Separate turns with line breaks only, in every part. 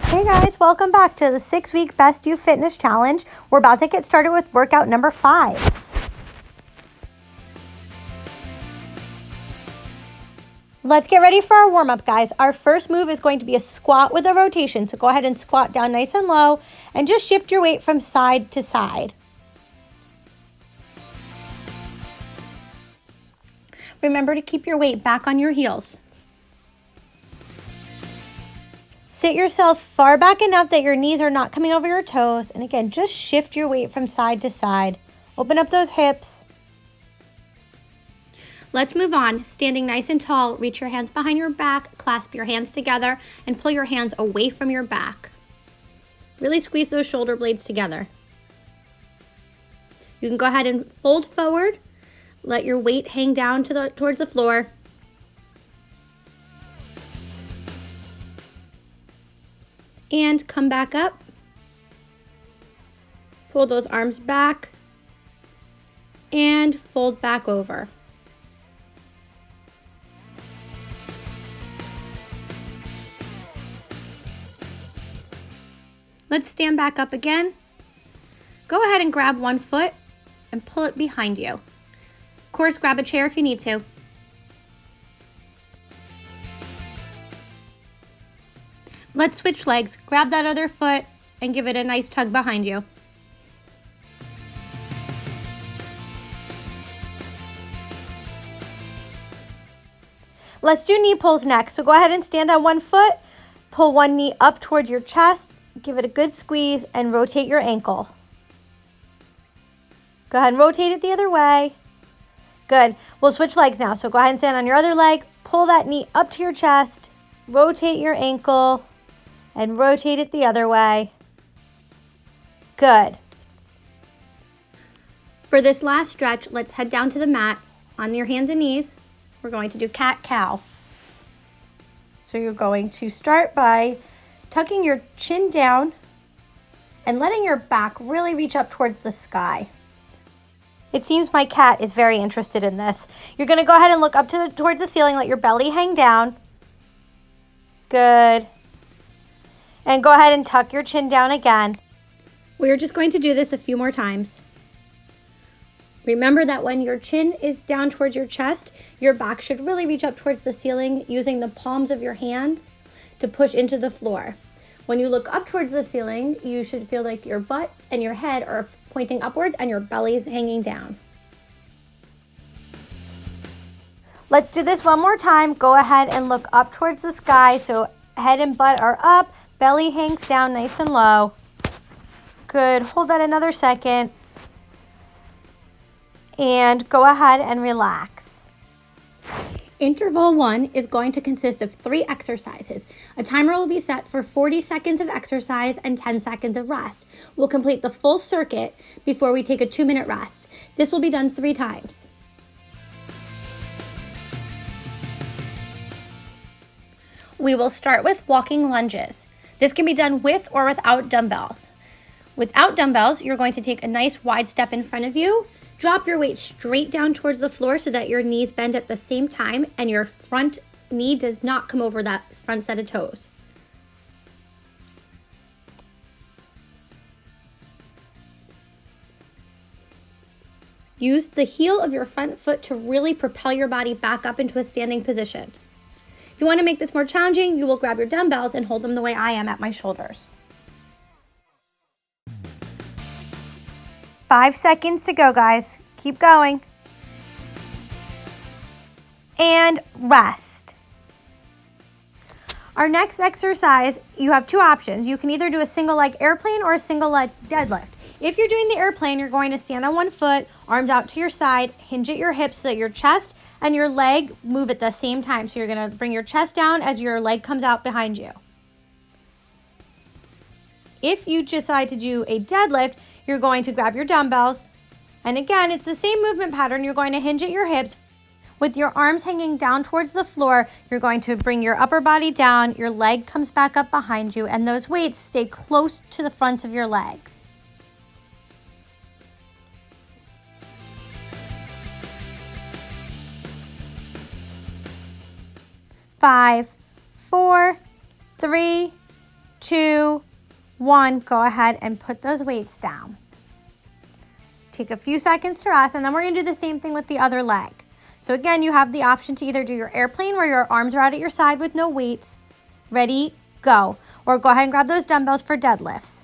Hey guys, welcome back to the 6-week Best You Fitness Challenge. We're about to get started with workout number 5. Let's get ready for our warm-up, guys. Our first move is going to be a squat with a rotation. So go ahead and squat down nice and low and just shift your weight from side to side. Remember to keep your weight back on your heels. Sit yourself far back enough that your knees are not coming over your toes. And again, just shift your weight from side to side. Open up those hips. Let's move on. Standing nice and tall, reach your hands behind your back, clasp your hands together, and pull your hands away from your back. Really squeeze those shoulder blades together. You can go ahead and fold forward. Let your weight hang down towards the floor. And come back up. Pull those arms back and fold back over. Let's stand back up again. Go ahead and grab one foot and pull it behind you. Of course, grab a chair if you need to. Let's switch legs. Grab that other foot and give it a nice tug behind you. Let's do knee pulls next. So go ahead and stand on one foot, pull one knee up towards your chest, give it a good squeeze, and rotate your ankle. Go ahead and rotate it the other way. Good. We'll switch legs now. So go ahead and stand on your other leg, pull that knee up to your chest, rotate your ankle, and rotate it the other way. Good. For this last stretch, let's head down to the mat on your hands and knees. We're going to do cat-cow. So you're going to start by tucking your chin down and letting your back really reach up towards the sky. It seems my cat is very interested in this. You're going to go ahead and look up towards the ceiling, let your belly hang down. Good. And go ahead and tuck your chin down again. We're just going to do this a few more times. Remember that when your chin is down towards your chest, your back should really reach up towards the ceiling using the palms of your hands to push into the floor. When you look up towards the ceiling, you should feel like your butt and your head are pointing upwards and your belly is hanging down. Let's do this one more time. Go ahead and look up towards the sky. So head and butt are up, belly hangs down nice and low. Good. Hold that another second. And go ahead and relax. Interval 1 is going to consist of 3 exercises. A timer will be set for 40 seconds of exercise and 10 seconds of rest. We'll complete the full circuit before we take a 2-minute rest. This will be done 3 times. We will start with walking lunges. This can be done with or without dumbbells. Without dumbbells, you're going to take a nice wide step in front of you. Drop your weight straight down towards the floor so that your knees bend at the same time and your front knee does not come over that front set of toes. Use the heel of your front foot to really propel your body back up into a standing position. If you want to make this more challenging, you will grab your dumbbells and hold them the way I am at my shoulders. 5 seconds to go, guys. Keep going. And rest. Our next exercise, you have 2 options. You can either do a single leg airplane or a single leg deadlift. If you're doing the airplane, you're going to stand on one foot, arms out to your side, hinge at your hips so that your chest and your leg move at the same time. So you're going to bring your chest down as your leg comes out behind you. If you decide to do a deadlift, you're going to grab your dumbbells. And again, it's the same movement pattern. You're going to hinge at your hips. With your arms hanging down towards the floor, you're going to bring your upper body down, your leg comes back up behind you, and those weights stay close to the fronts of your legs. Five, four, 3, 2, 1. Go ahead and put those weights down. Take a few seconds to rest, and then we're gonna do the same thing with the other leg. So again, you have the option to either do your airplane where your arms are out at your side with no weights, ready, go. Or go ahead and grab those dumbbells for deadlifts.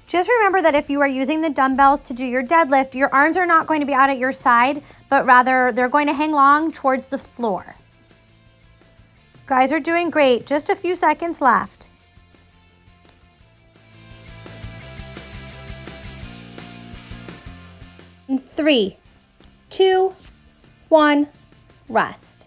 Just remember that if you are using the dumbbells to do your deadlift, your arms are not going to be out at your side, but rather they're going to hang long towards the floor. Guys are doing great. Just a few seconds left. In 3, 2, 1, rest.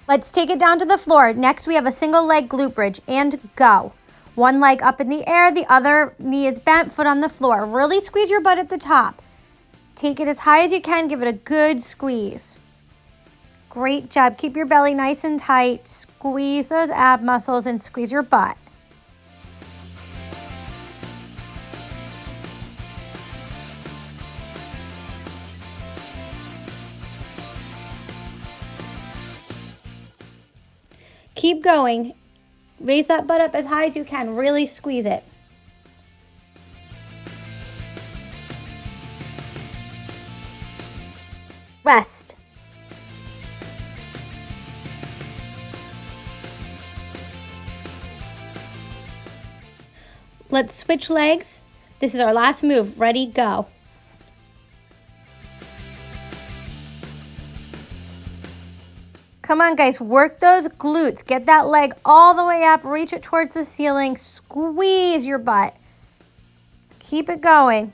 Let's take it down to the floor. Next, we have a single leg glute bridge, and go. One leg up in the air, the other knee is bent, foot on the floor. Really squeeze your butt at the top. Take it as high as you can, give it a good squeeze. Great job. Keep your belly nice and tight. Squeeze those ab muscles and squeeze your butt. Keep going. Raise that butt up as high as you can. Really squeeze it. Rest. Let's switch legs. This is our last move. Ready, go. Come on, guys, work those glutes. Get that leg all the way up, reach it towards the ceiling, squeeze your butt. Keep it going.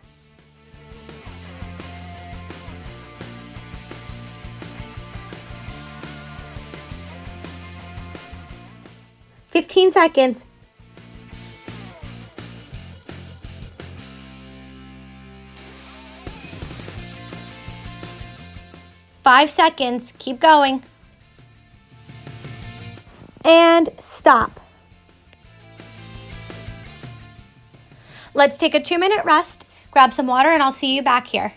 "15 seconds. "5 seconds. Keep going. And stop. Let's take a 2-minute rest, grab some water, and I'll see you back here.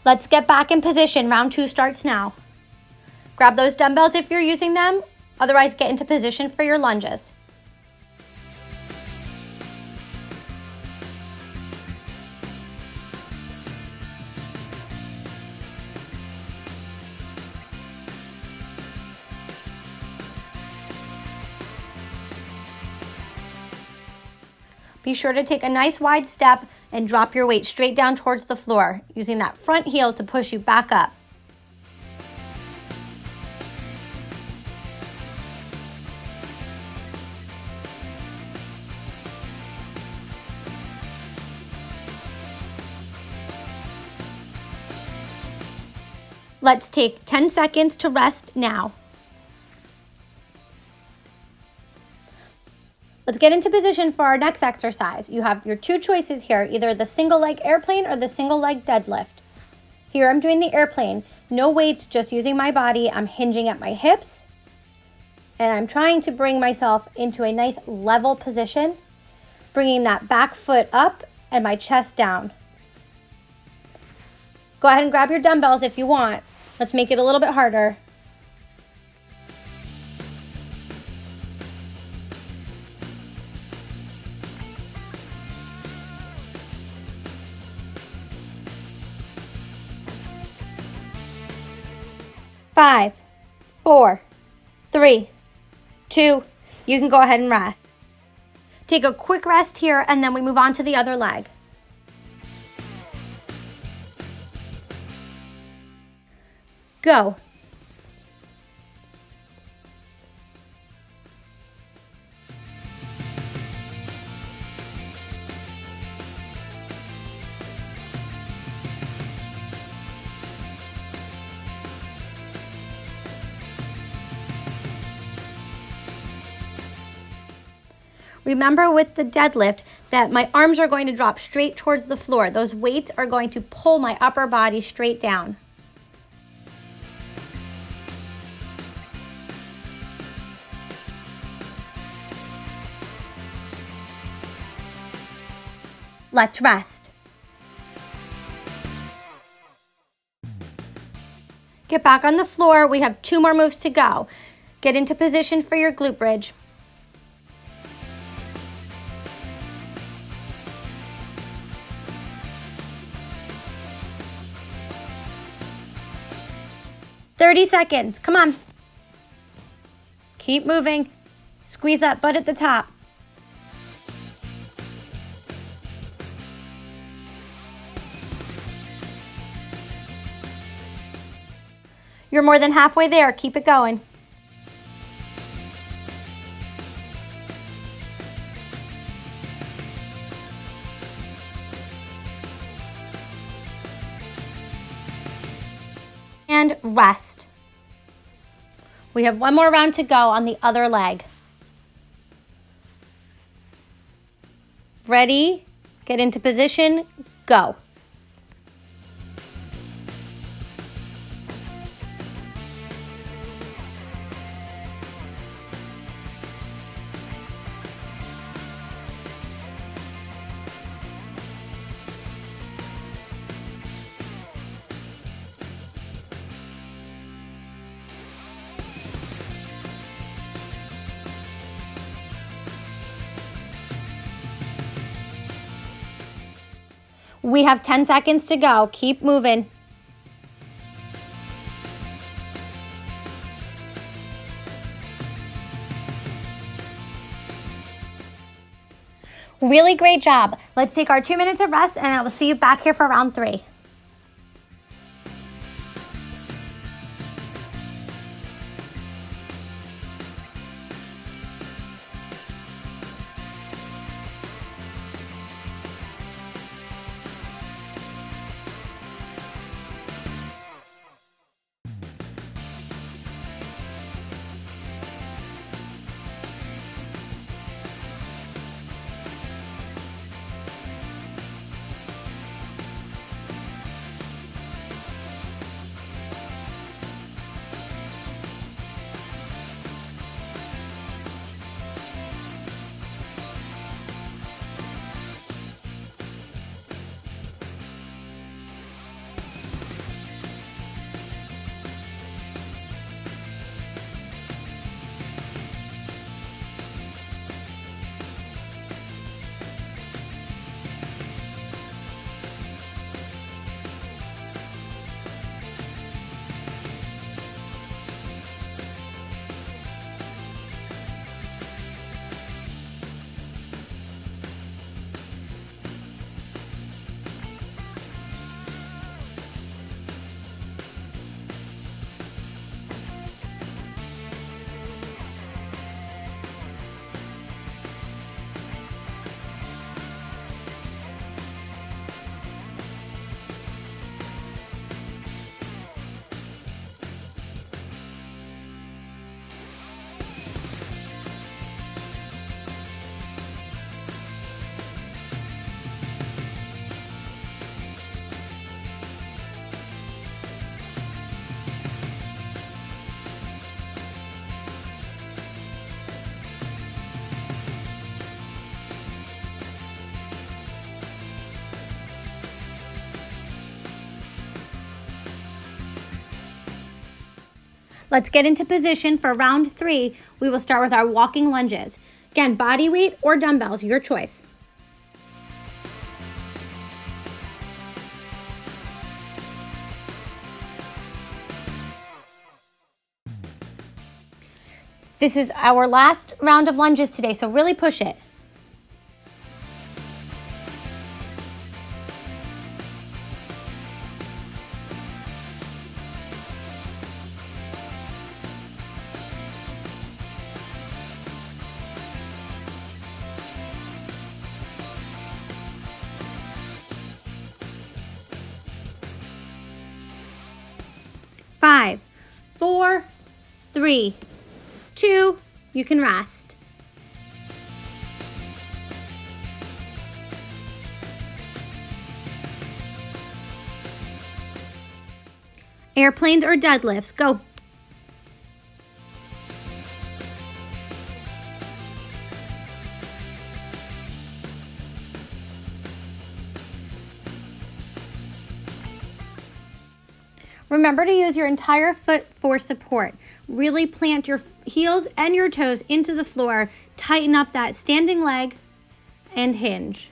Let's get back in position. Round 2 starts now. Grab those dumbbells if you're using them. Otherwise, get into position for your lunges. Be sure to take a nice wide step and drop your weight straight down towards the floor, using that front heel to push you back up. Let's take 10 seconds to rest now. Let's get into position for our next exercise. You have your two choices here, either the single leg airplane or the single leg deadlift. Here I'm doing the airplane. No weights, just using my body. I'm hinging at my hips, and I'm trying to bring myself into a nice level position, bringing that back foot up and my chest down. Go ahead and grab your dumbbells if you want. Let's make it a little bit harder. Five, 4, 3, 2, you can go ahead and rest. Take a quick rest here, and then we move on to the other leg. Go. Remember with the deadlift that my arms are going to drop straight towards the floor. Those weights are going to pull my upper body straight down. Let's rest. Get back on the floor. We have 2 more moves to go. Get into position for your glute bridge. "30 seconds, come on. Keep moving. Squeeze that butt at the top. You're more than halfway there, keep it going. And rest. We have 1 more round to go on the other leg. Ready? Get into position, go. We have 10 seconds to go. Keep moving. Really great job. Let's take our 2 minutes of rest, and I will see you back here for round 3. Let's get into position for round 3. We will start with our walking lunges. Again, body weight or dumbbells, your choice. This is our last round of lunges today, so really push it. Five, 4, 3, 2, you can rest. Airplanes or deadlifts, go. Remember to use your entire foot for support. Really plant your heels and your toes into the floor. Tighten up that standing leg and hinge.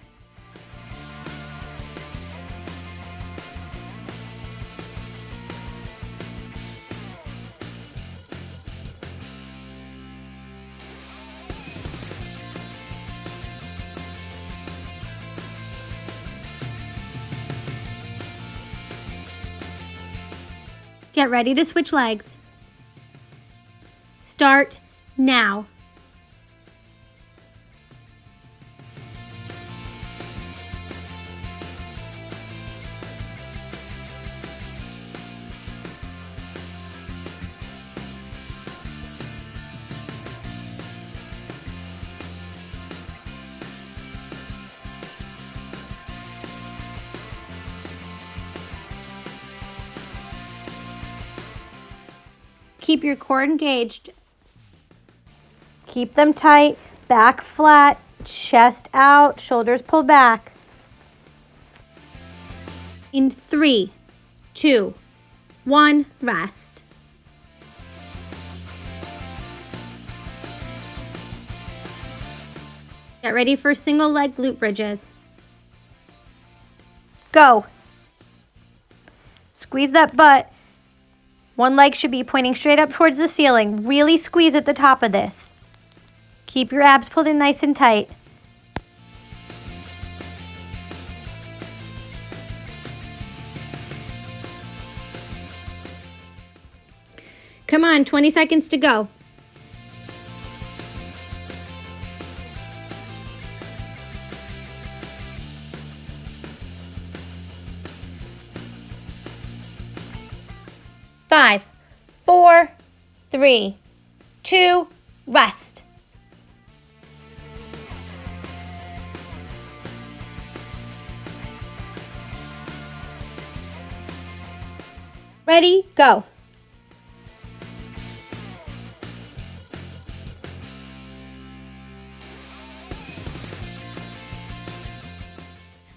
Get ready to switch legs. Start now. Keep your core engaged. Keep them tight, back flat, chest out, shoulders pulled back. In 3, 2, 1, rest. Get ready for single leg glute bridges. Go. Squeeze that butt. One leg should be pointing straight up towards the ceiling. Really squeeze at the top of this. Keep your abs pulled in nice and tight. Come on, 20 seconds to go. Five, 4, 3, 2, rest. Ready, go.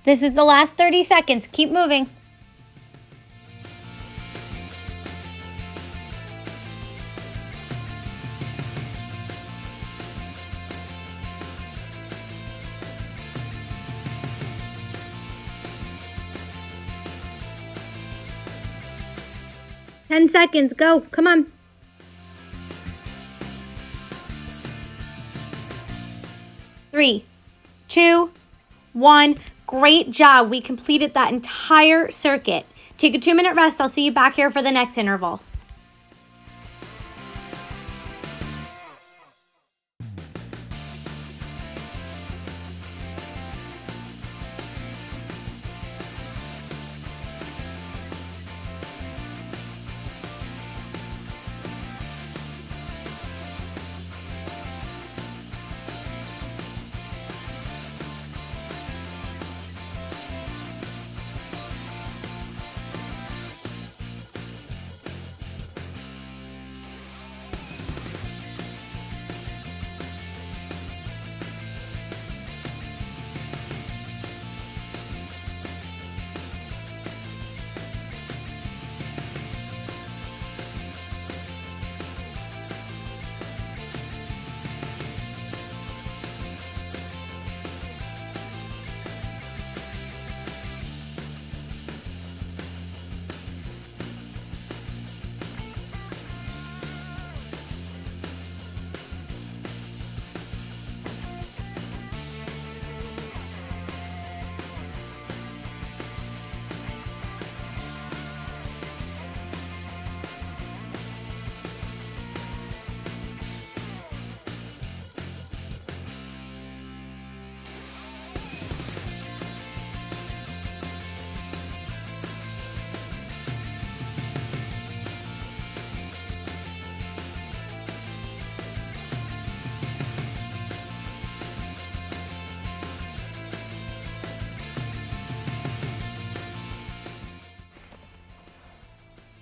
This is the last 30 seconds. Keep moving. Ten seconds, go, come on. 3, 2, 1. Great job. We completed that entire circuit. Take a 2-minute rest. I'll see you back here for the next interval.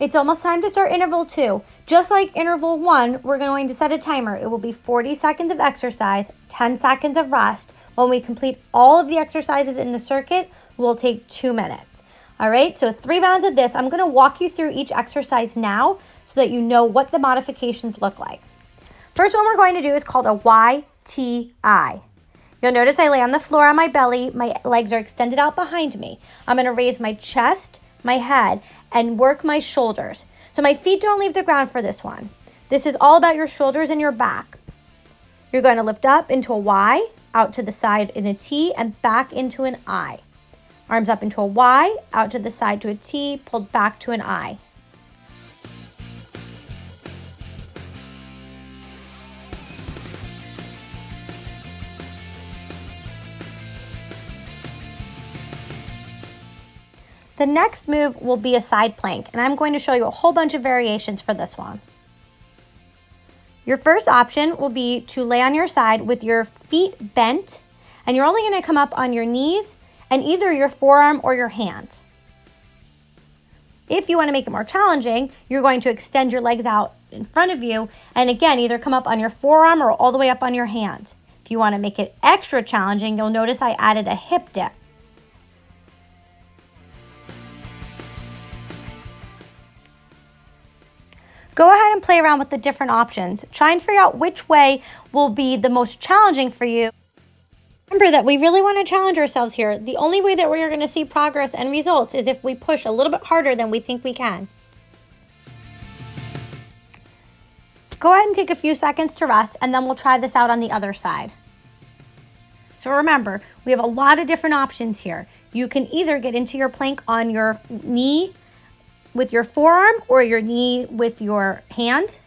It's almost time to start interval 2. Just like interval 1, we're going to set a timer. It will be 40 seconds of exercise, 10 seconds of rest. When we complete all of the exercises in the circuit, we'll take 2 minutes. All right, so 3 rounds of this. I'm going to walk you through each exercise now so that you know what the modifications look like. First one we're going to do is called a YTI. You'll notice I lay on the floor on my belly. My legs are extended out behind me. I'm going to raise my chest, my head, and work my shoulders. So my feet don't leave the ground for this one. This is all about your shoulders and your back. You're going to lift up into a Y, out to the side in a T, and back into an I. Arms up into a Y, out to the side to a T, pulled back to an I. The next move will be a side plank, and I'm going to show you a whole bunch of variations for this one. Your first option will be to lay on your side with your feet bent, and you're only going to come up on your knees and either your forearm or your hand. If you want to make it more challenging, you're going to extend your legs out in front of you, and again, either come up on your forearm or all the way up on your hand. If you want to make it extra challenging, you'll notice I added a hip dip. Go ahead and play around with the different options. Try and figure out which way will be the most challenging for you. Remember that we really want to challenge ourselves here. The only way that we're going to see progress and results is if we push a little bit harder than we think we can. Go ahead and take a few seconds to rest, and then we'll try this out on the other side. So remember, we have a lot of different options here. You can either get into your plank on your knee with your forearm or your knee with your hand.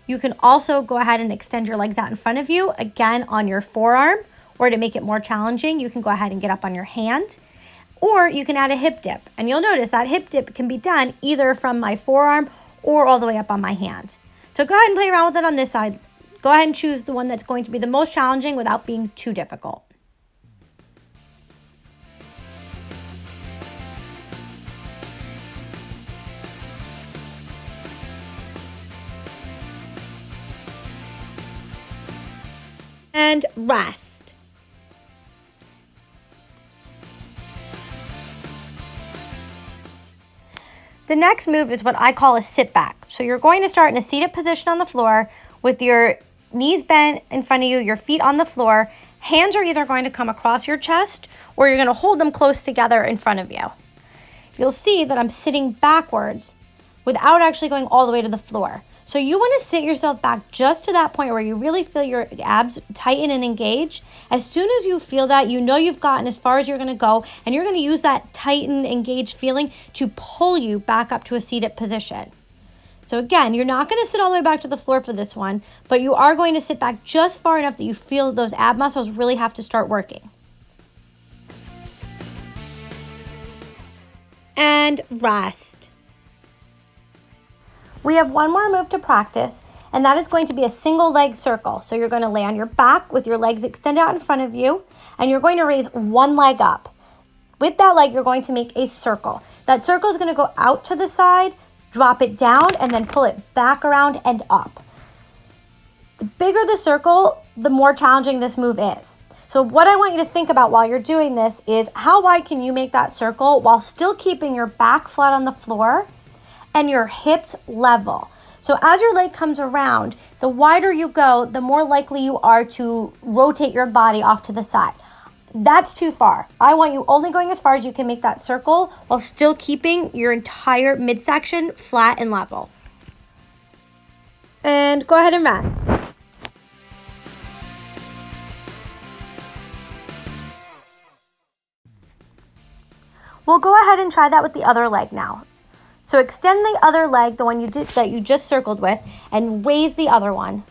You can also go ahead and extend your legs out in front of you, again on your forearm, or to make it more challenging, you can go ahead and get up on your hand, or you can add a hip dip. And you'll notice that hip dip can be done either from my forearm or all the way up on my hand. So go ahead and play around with it on this side. Go ahead and choose the one that's going to be the most challenging without being too difficult. And rest. The next move is what I call a sit back. So you're going to start in a seated position on the floor with your knees bent in front of you, your feet on the floor. Hands are either going to come across your chest or you're going to hold them close together in front of you. You'll see that I'm sitting backwards without actually going all the way to the floor. So you want to sit yourself back just to that point where you really feel your abs tighten and engage. As soon as you feel that, you know you've gotten as far as you're going to go, and you're going to use that tighten, engaged feeling to pull you back up to a seated position. So again, you're not going to sit all the way back to the floor for this one, but you are going to sit back just far enough that you feel those ab muscles really have to start working. And rest. We have one more move to practice, and that is going to be a single leg circle. So you're going to lay on your back with your legs extended out in front of you, and you're going to raise one leg up. With that leg, you're going to make a circle. That circle is going to go out to the side, drop it down, and then pull it back around and up. The bigger the circle, the more challenging this move is. So what I want you to think about while you're doing this is how wide can you make that circle while still keeping your back flat on the floor and your hips level. So as your leg comes around, the wider you go, the more likely you are to rotate your body off to the side. That's too far. I want you only going as far as you can make that circle while still keeping your entire midsection flat and level. And go ahead and rest. We'll go ahead and try that with the other leg now. So extend the other leg, the one that you just circled with, and raise the other one.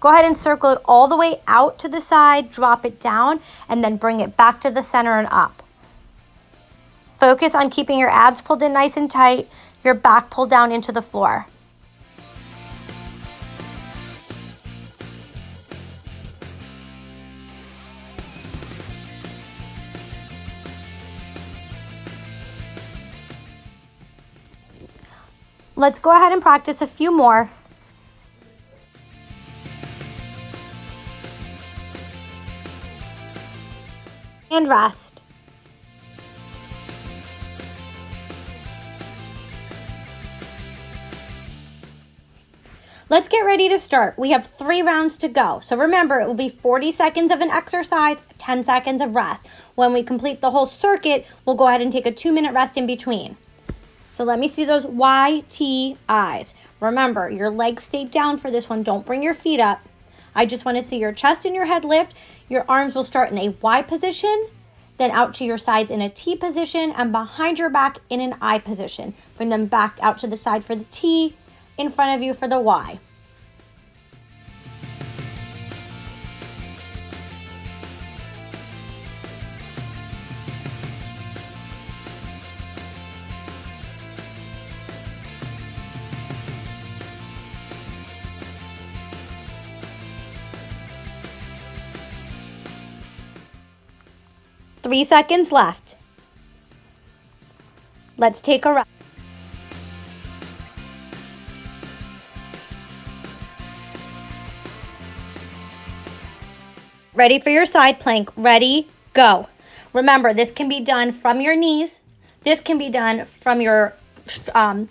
Go ahead and circle it all the way out to the side, drop it down, and then bring it back to the center and up. Focus on keeping your abs pulled in nice and tight, your back pulled down into the floor. Let's go ahead and practice a few more. And rest. Let's get ready to start. We have 3 rounds to go. So remember, it will be 40 seconds of an exercise, 10 seconds of rest. When we complete the whole circuit, we'll go ahead and take a 2-minute rest in between. So let me see those YTIs. Remember, your legs stay down for this one. Don't bring your feet up. I just want to see your chest and your head lift. Your arms will start in a Y position, then out to your sides in a T position, and behind your back in an I position. Bring them back out to the side for the T, in front of you for the Y. Three seconds left. Let's take a rest. Ready for your side plank. Ready, go. Remember, this can be done from your knees. This can be done from your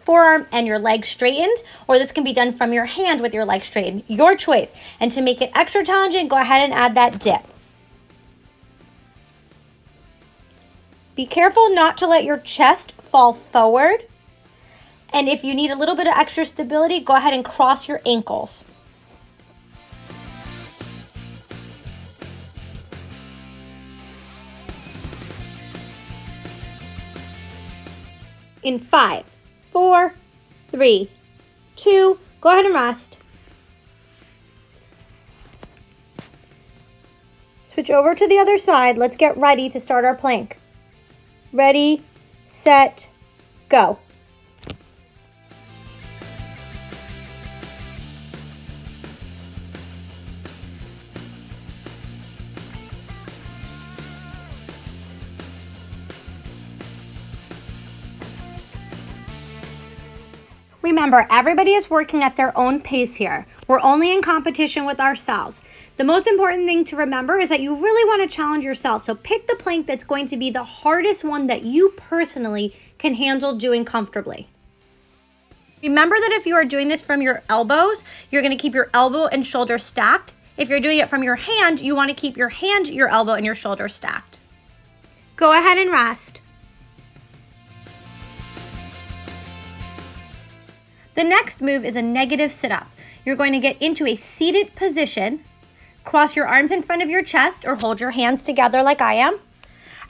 forearm and your leg straightened, or this can be done from your hand with your leg straightened. Your choice. And to make it extra challenging, go ahead and add that dip. Be careful not to let your chest fall forward. And if you need a little bit of extra stability, go ahead and cross your ankles. In 5, 4, 3, 2, go ahead and rest. Switch over to the other side. Let's get ready to start our plank. Ready, set, go. Remember, everybody is working at their own pace here. We're only in competition with ourselves. The most important thing to remember is that you really want to challenge yourself. So pick the plank that's going to be the hardest one that you personally can handle doing comfortably. Remember that if you are doing this from your elbows, you're going to keep your elbow and shoulder stacked. If you're doing it from your hand, you want to keep your hand, your elbow, and your shoulder stacked. Go ahead and rest. The next move is a negative sit-up. You're going to get into a seated position, cross your arms in front of your chest or hold your hands together like I am,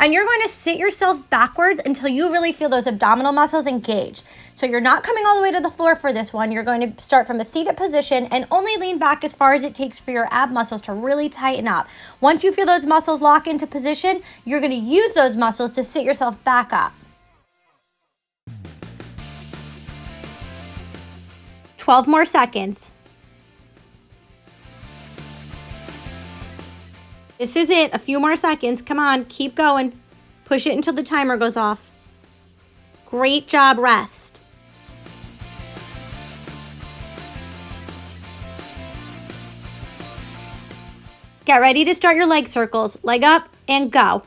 and you're going to sit yourself backwards until you really feel those abdominal muscles engage. So you're not coming all the way to the floor for this one. You're going to start from a seated position and only lean back as far as it takes for your ab muscles to really tighten up. Once you feel those muscles lock into position, you're going to use those muscles to sit yourself back up. 12 more seconds. This is it. A few more seconds. Come on, keep going. Push it until the timer goes off. Great job. Rest. Get ready to start your leg circles. Leg up and go.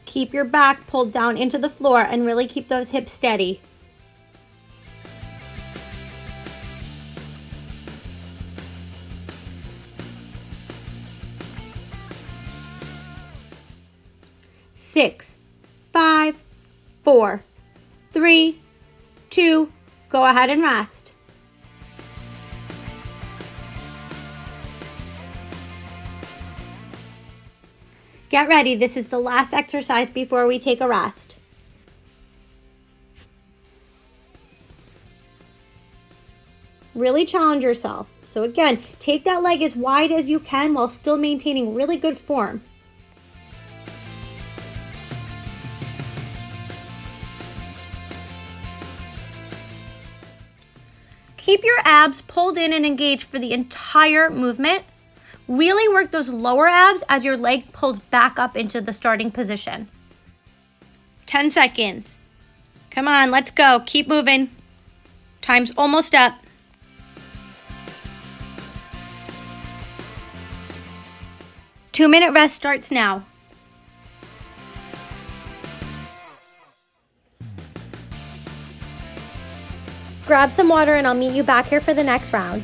Keep your back pulled down into the floor and really keep those hips steady. Six, 5, 4, 3, 2, go ahead and rest. Get ready. This is the last exercise before we take a rest. Really challenge yourself. So again, take that leg as wide as you can while still maintaining really good form. Keep your abs pulled in and engaged for the entire movement. Really work those lower abs as your leg pulls back up into the starting position. 10 seconds. Come on, let's go. Keep moving. Time's almost up. Two-minute rest starts now. Grab some water and I'll meet you back here for the next round.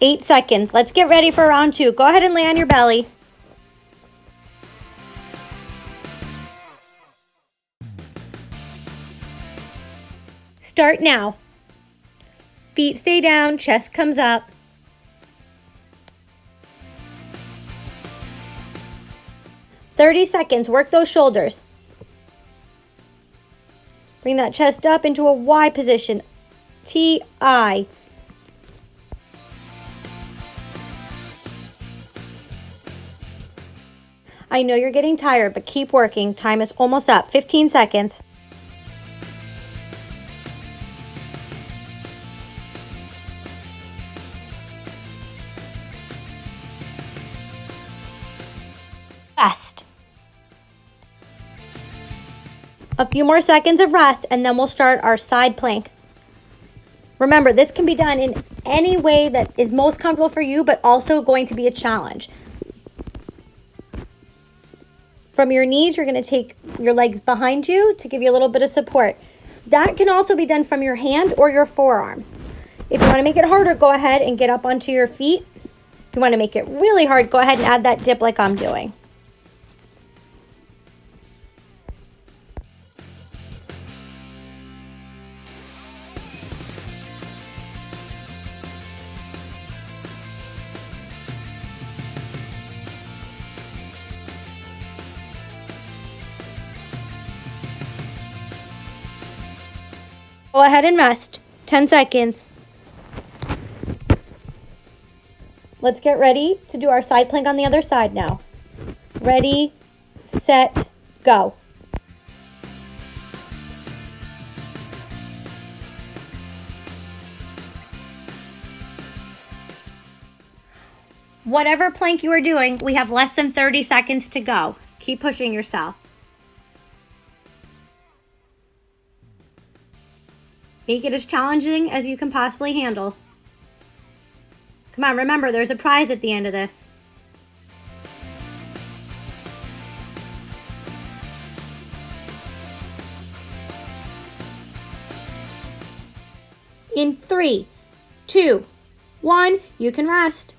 Eight seconds. Let's get ready for round two. Go ahead and lay on your belly. Start now. Feet stay down, chest comes up. "30 seconds. Work those shoulders. Bring that chest up into a Y position. T-I. I know you're getting tired, but keep working. Time is almost up. 15 seconds. Rest. A few more seconds of rest, and then we'll start our side plank. Remember, this can be done in any way that is most comfortable for you, but also going to be a challenge. From your knees, you're going to take your legs behind you to give you a little bit of support. That can also be done from your hand or your forearm. If you want to make it harder, go ahead and get up onto your feet. If you want to make it really hard, go ahead and add that dip like I'm doing. Go ahead and rest. 10 seconds. Let's get ready to do our side plank on the other side now. Ready, set, go. Whatever plank you are doing, we have less than 30 seconds to go. Keep pushing yourself. Make it as challenging as you can possibly handle. Come on, remember, there's a prize at the end of this. In 3, 2, 1, you can rest.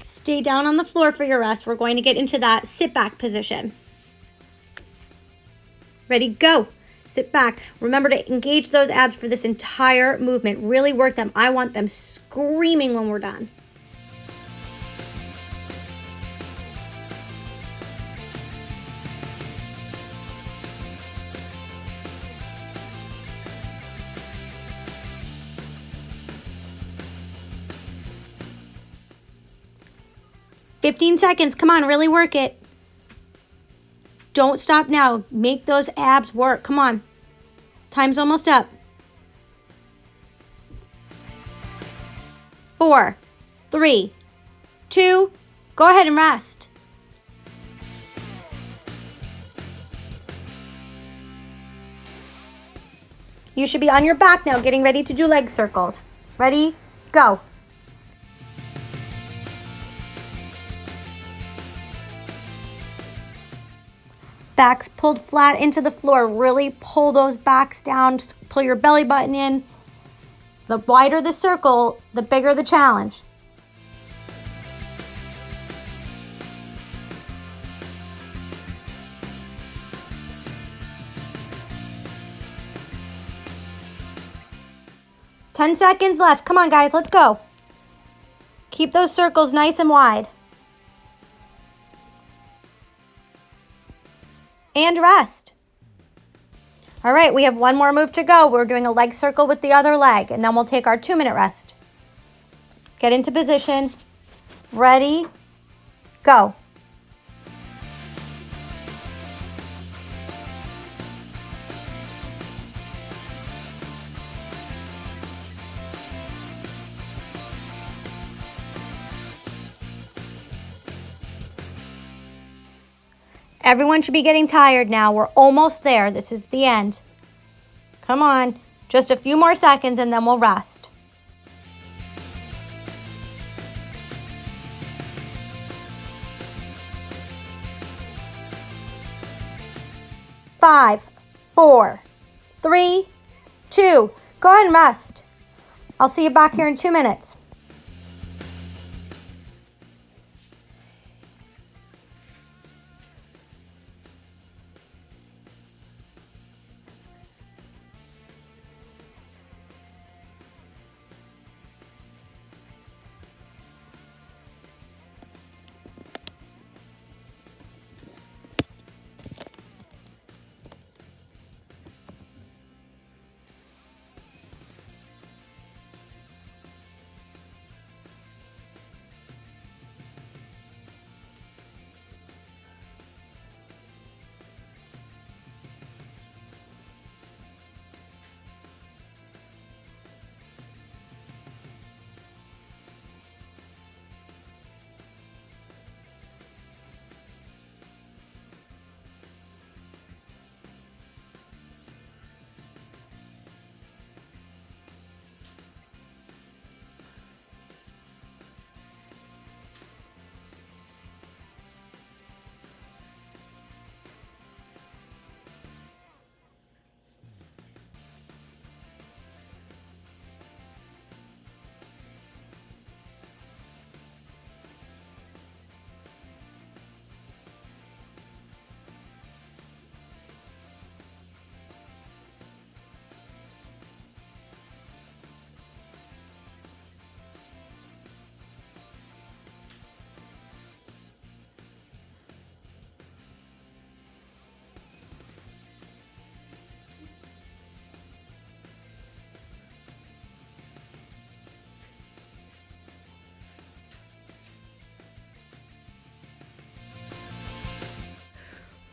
Stay down on the floor for your rest. We're going to get into that sit back position. Ready, go. Sit back. Remember to engage those abs for this entire movement. Really work them. I want them screaming when we're done. "15 seconds. Come on, really work it. Don't stop now. Make those abs work. Come on. Time's almost up. 4, 3, 2, go ahead and rest. You should be on your back now, getting ready to do leg circles. Ready? Go. Backs pulled flat into the floor. Really pull those backs down. Just pull your belly button in. The wider the circle, the bigger the challenge. "10 seconds left. Come on, guys, let's go. Keep those circles nice and wide. And rest. All right, we have one more move to go. We're doing a leg circle with the other leg, and then we'll take our 2-minute rest. Get into position. Ready, go. Everyone should be getting tired now. We're almost there. This is the end. Come on. Just a few more seconds and then we'll rest. 5, 4, 3, 2. Go ahead and rest. I'll see you back here in 2 minutes.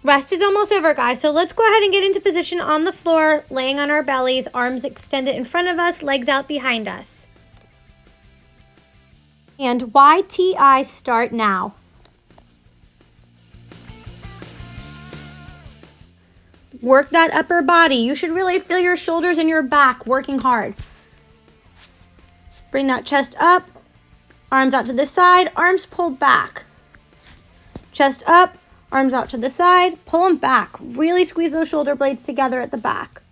Rest is almost over, guys. So let's go ahead and get into position on the floor, laying on our bellies, arms extended in front of us, legs out behind us. And YTI start now. Work that upper body. You should really feel your shoulders and your back working hard. Bring that chest up, arms out to the side, arms pulled back. Chest up. Arms out to the side, pull them back. Really squeeze those shoulder blades together at the back.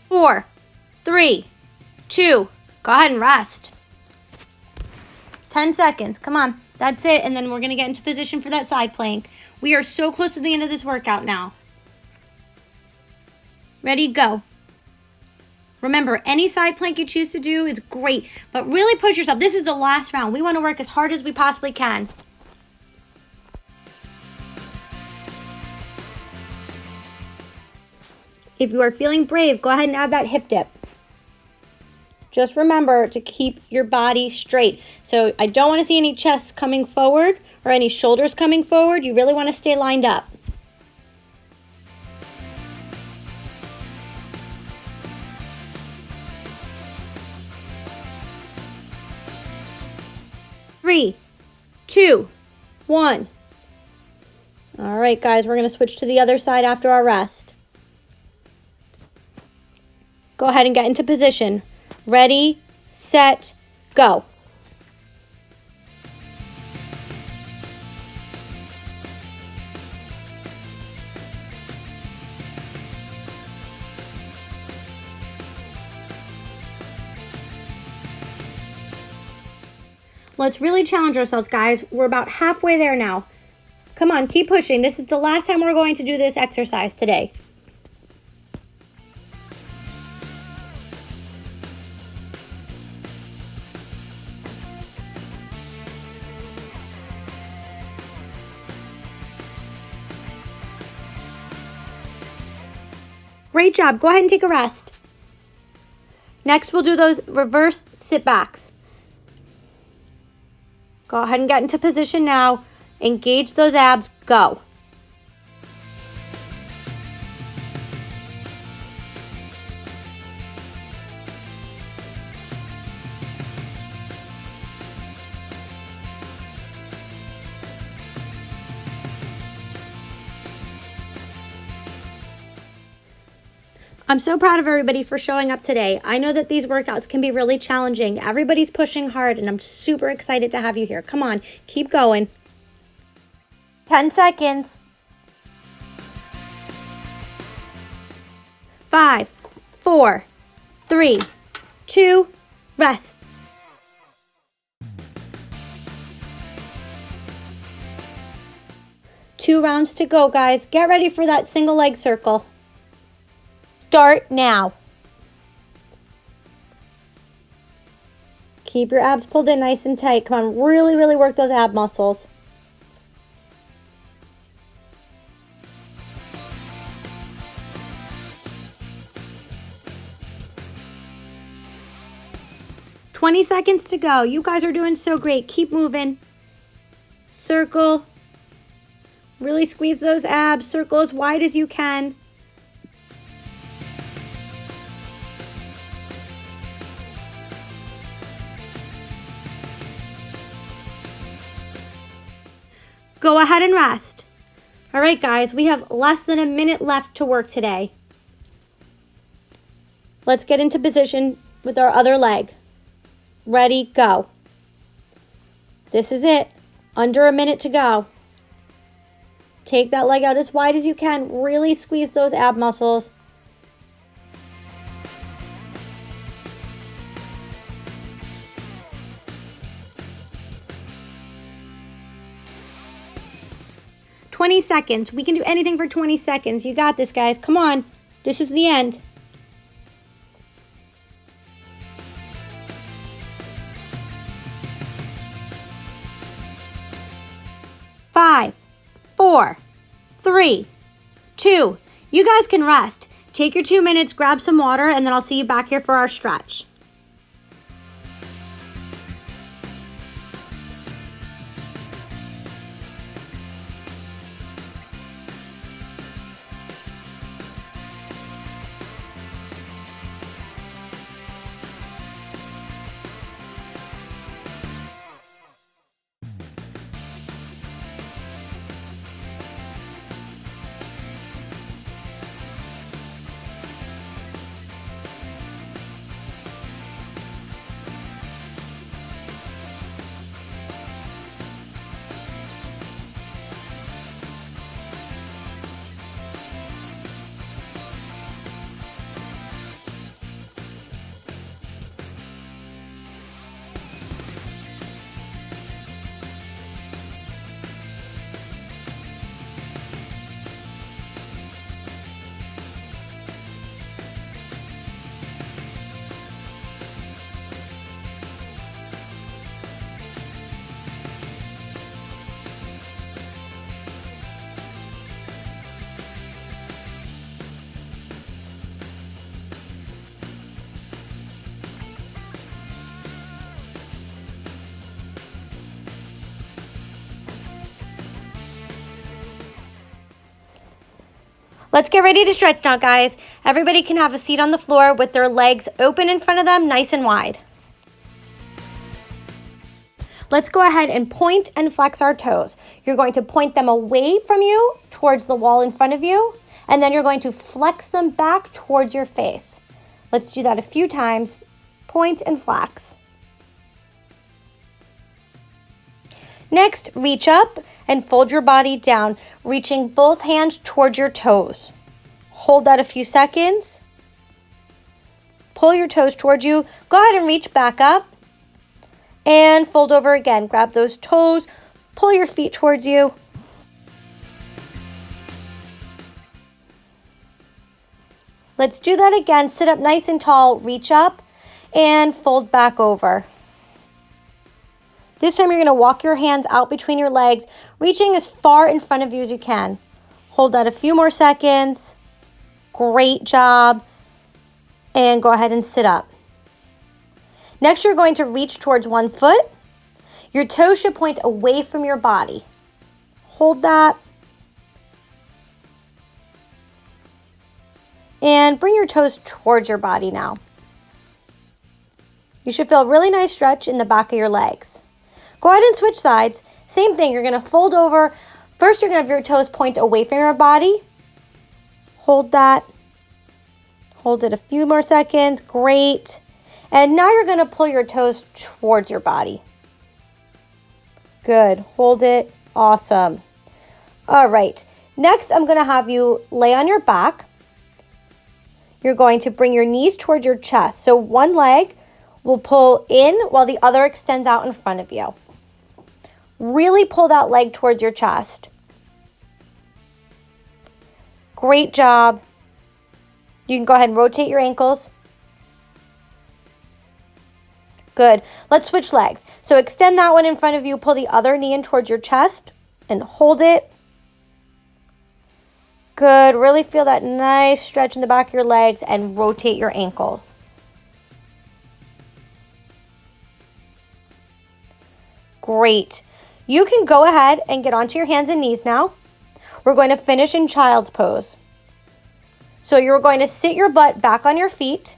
Four, 3, 2, go ahead and rest. 10 seconds, come on. That's it, and then we're gonna get into position for that side plank. We are so close to the end of this workout now. Ready, go. Remember, any side plank you choose to do is great, but really push yourself. This is the last round. We wanna work as hard as we possibly can. If you are feeling brave, go ahead and add that hip dip. Just remember to keep your body straight. So I don't want to see any chests coming forward or any shoulders coming forward. You really want to stay lined up. Three, 2, 1. All right, guys, we're going to switch to the other side after our rest. Go ahead and get into position. Ready, set, go. Let's really challenge ourselves, guys. We're about halfway there now. Come on, keep pushing. This is the last time we're going to do this exercise today. Great job. Go ahead and take a rest. Next, we'll do those reverse sit backs. Go ahead and get into position now. Engage those abs. Go. I'm so proud of everybody for showing up today. I know that these workouts can be really challenging. Everybody's pushing hard, and I'm super excited to have you here. Come on, keep going. 10 seconds. 5, 4, 3, 2, rest. Two rounds to go, guys. Get ready for that single leg circle. Start now. Keep your abs pulled in nice and tight. Come on, really, really work those ab muscles. "20 seconds to go. You guys are doing so great. Keep moving. Circle. Really squeeze those abs. Circle as wide as you can. Go ahead and rest. All right, guys, we have less than a minute left to work today. Let's get into position with our other leg. Ready, go. This is it. Under a minute to go. Take that leg out as wide as you can. Really squeeze those ab muscles. "20 seconds. We can do anything for 20 seconds. You got this, guys. Come on. This is the end. Five, 4, 3, 2. You guys can rest. Take your 2 minutes, grab some water, and then I'll see you back here for our stretch. Let's get ready to stretch now, guys. Everybody can have a seat on the floor with their legs open in front of them, nice and wide. Let's go ahead and point and flex our toes. You're going to point them away from you towards the wall in front of you, and then you're going to flex them back towards your face. Let's do that a few times. Point and flex. Next, reach up and fold your body down, reaching both hands towards your toes. Hold that a few seconds. Pull your toes towards you. Go ahead and reach back up and fold over again. Grab those toes, pull your feet towards you. Let's do that again. Sit up nice and tall, reach up and fold back over. This time you're going to walk your hands out between your legs, reaching as far in front of you as you can. Hold that a few more seconds. Great job. And go ahead and sit up. Next, you're going to reach towards one foot. Your toes should point away from your body. Hold that. And bring your toes towards your body now. You should feel a really nice stretch in the back of your legs. Go ahead and switch sides. Same thing, you're gonna fold over. First, you're gonna have your toes point away from your body. Hold that. Hold it a few more seconds, great. And now you're gonna pull your toes towards your body. Good, hold it, awesome. All right, next I'm gonna have you lay on your back. You're going to bring your knees towards your chest. So one leg will pull in while the other extends out in front of you. Really pull that leg towards your chest. Great job. You can go ahead and rotate your ankles. Good. Let's switch legs. So extend that one in front of you, pull the other knee in towards your chest and hold it. Good. Really feel that nice stretch in the back of your legs and rotate your ankle. Great. You can go ahead and get onto your hands and knees now. We're going to finish in child's pose. So you're going to sit your butt back on your feet.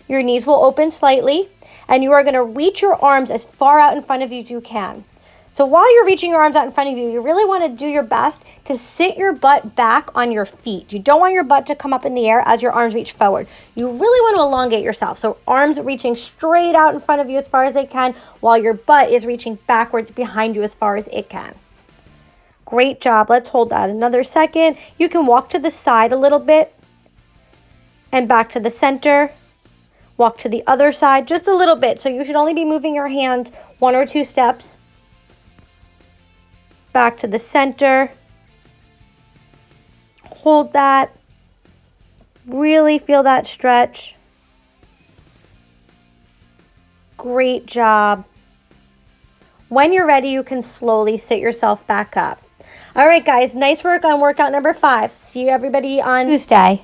Your knees will open slightly, and you are going to reach your arms as far out in front of you as you can. So while you're reaching your arms out in front of you, you really want to do your best to sit your butt back on your feet. You don't want your butt to come up in the air as your arms reach forward. You really want to elongate yourself. So arms reaching straight out in front of you as far as they can, while your butt is reaching backwards behind you as far as it can. Great job. Let's hold that another second. You can walk to the side a little bit and back to the center. Walk to the other side just a little bit. So you should only be moving your hand 1 or 2 steps. Back to the center. Hold that. Really feel that stretch. Great job. When you're ready, you can slowly sit yourself back up. All right, guys, nice work on workout number 5. See you everybody on Tuesday.